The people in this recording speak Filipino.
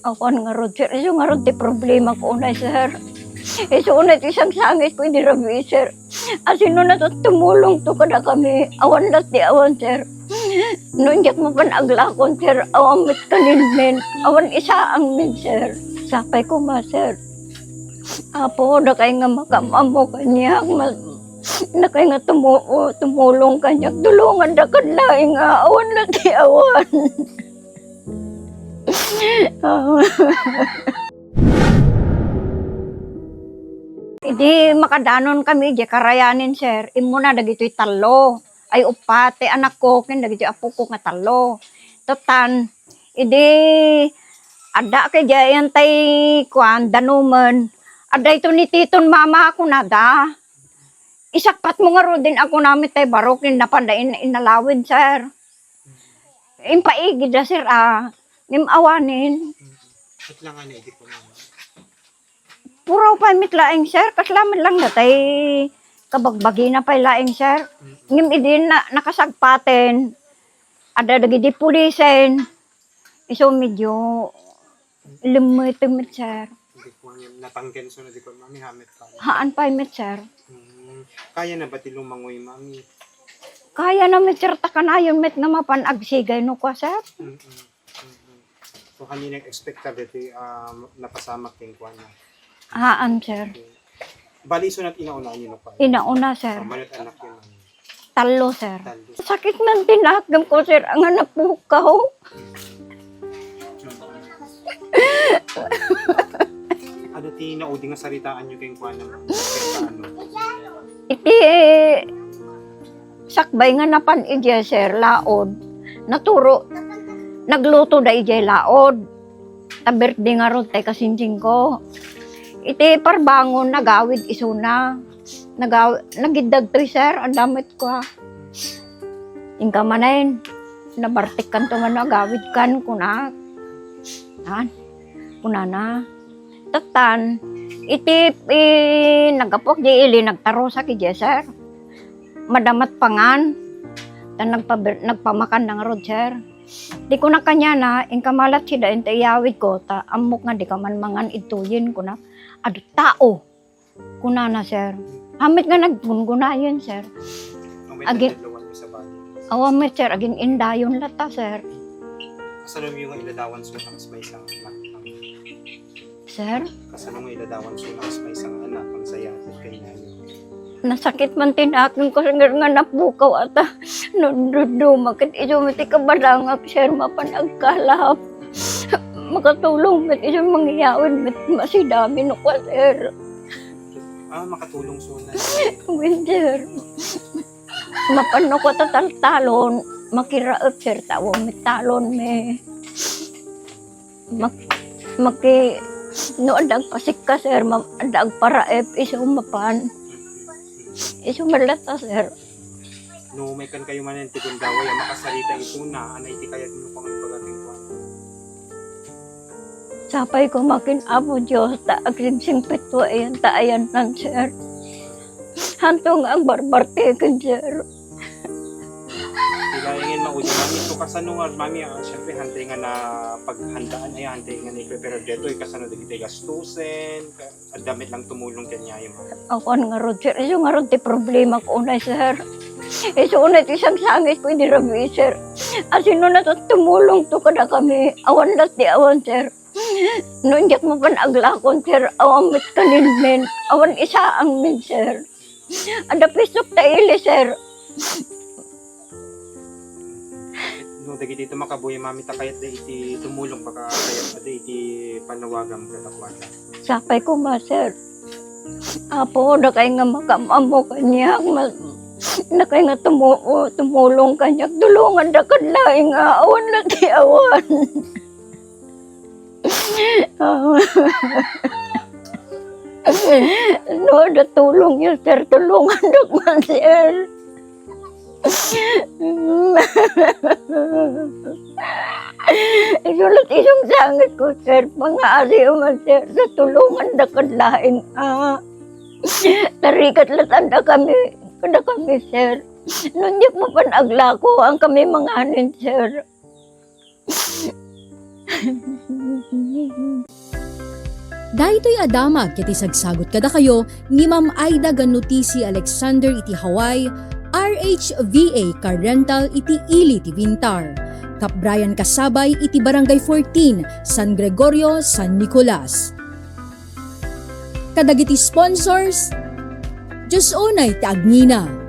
Ako nga rod, sir. Iso nga rod, di problema ko unay, sir. Iso unay, isang sangit ko, hindi rabi, sir. Asino na to, tumulong to kada kami. Awan las di awan, sir. Nunjak mo pa naglakon, sir. Awan mit kanin, awan isa ang min, sir. Sapay ko ma, sir. Apo, na kayo nga makamamo kanya. Na kayo nga tumulong kanya. Tulungan na kanlaing nga. Awan las di awan. Hindi makadanon kami, di karayanin, sir. Imo na, dagito'y talo. Ay upate, anak ko, kin, dagito'y apo ko nga talo. Totan, hindi, ada kay jayan tay, kuan, danuman. Ada ito ni titon mama ako nada. Isakpat mo nga ro din ako namin tay barokin, napandain inalawin, sir. Impaigid na, sir, Ngim awanin. Lang ano, hindi ko naman. Puro pa mitlaing, sir. Kaslaman lang natay kabagbagi na pa laing, sir. Ngim idin na nakasagpaten. Ada dagiti pulisen. Iso medyo limit, sir. Hindi ko natanggen so na di ko mami hamit pa. Haan pa mit, sir. Kaya na ba tilong mangoy mami? Kaya na mit, sir. Takanayon mit nga mapanagsigay no ko, sir. So kanina expect ka dito napasamak ting kuan na. Haan, sir. Bali so nat inauna niyo no pa. Inauna, sir. Manot anak yun. Talo, sir. Talo. Sakit man tinahagam ko, sir. Ang anak po ka, Ano ti naudi nga saritaan niyo kay kuan na ano? Iti sakbay nga napan ije, sir, laod. Naturo. Nagluto da ije laod. Ta birthday nga ron tay kasinjing ko. Iti parbangon nagawid isuna. Nagidag to, sir, ang damit ko. Ingka manayin. Nabartik kan to nga nagawid kan kuna. Kuna na. Tatan, iti nagapok di ili nagtaro sa kije, sir. Madamat pangan. Tan nagpamakan ng rod, sir. Di ko na kanya na, ingkamalat sida ito iyawid ko, ta amok nga di ka man mangan ituyin ko na, ado tao, kuna na, sir. Hamit nga naggungunayin, sir. Agin, awamit, sir, aging indayon lata, sir. Kasanong yung iladawan so nakas may isang anak. Sir? Kasanong yung iladawan so nakas may isang anak, ang saya at kanya yun. Nasakit man tinakin ko nga napukaw ata. Dumakit iso mati kabalangap, sir, mapanagkalap. Makatulong met iso mangyayawin met masidami no kwa, sir. Makatulong so na. Winter. Mapano ko tatalon, makiraot, sir, tawo met talon me. No adag pasik ka, sir, adag paraep iso mapan. Iso malata, sir. No, may kan kayo man yung tigundaway, ang makasarita ito na, anay ti kaya mo pang ipagating ko. Sapay ko makin abo Diyos, taagsingsing petwa ayan, taayan nan, sir. Hantong ang barbartekin, sir. Ilayangin maudi, mami, ito kasano nga, mami, syempre, hantay nga na paghandaan, ay hantay nga na i-prepare dito, kasano na kita gastusin, at damit lang tumulong kanya yung mga. Ako nga rod, sir. Iso nga rod, ti problema ko unay, sir. Iso unay, isang sangit ko, hindi rabi, sir. Asino na to, tumulong to kada kami. Awan las di awan, sir. Nunjak mo pa naglakon, sir. Awan mit kanin, men. Awan isa ang min, sir. Ada pisok ta ili, sir. No, dagi dito makabuhi, mami, takayat na iti tumulong, baka kayat na iti panawagang katakwata. Sapay ko ma, sir. Apo, na kayo nga makamamo kanya. Na kayo nga tumulong kanya. Tulungan na kanlaing nga. Awan na di awan. No, natulong yun, sir. Tulungan na man, sir. Isulat isang sangit ko, sir. Mga asiyo man, sir. Sa tulungan na kanlaing. Tarikat latanda kami. Kada kami, sir. Nunjak mo pa naglako ang kami mga anin, sir. Daytoy adamag kiti sagsagot kada kayo ni Ma'am Aida ganuti si Alexander iti Hawaii, RHVA car rental iti Ili ti Vintar. Kap Brian Kasabay iti Barangay 14, San Gregorio, San Nicolas. Kadagiti sponsors, Diyos unay ti Agnina.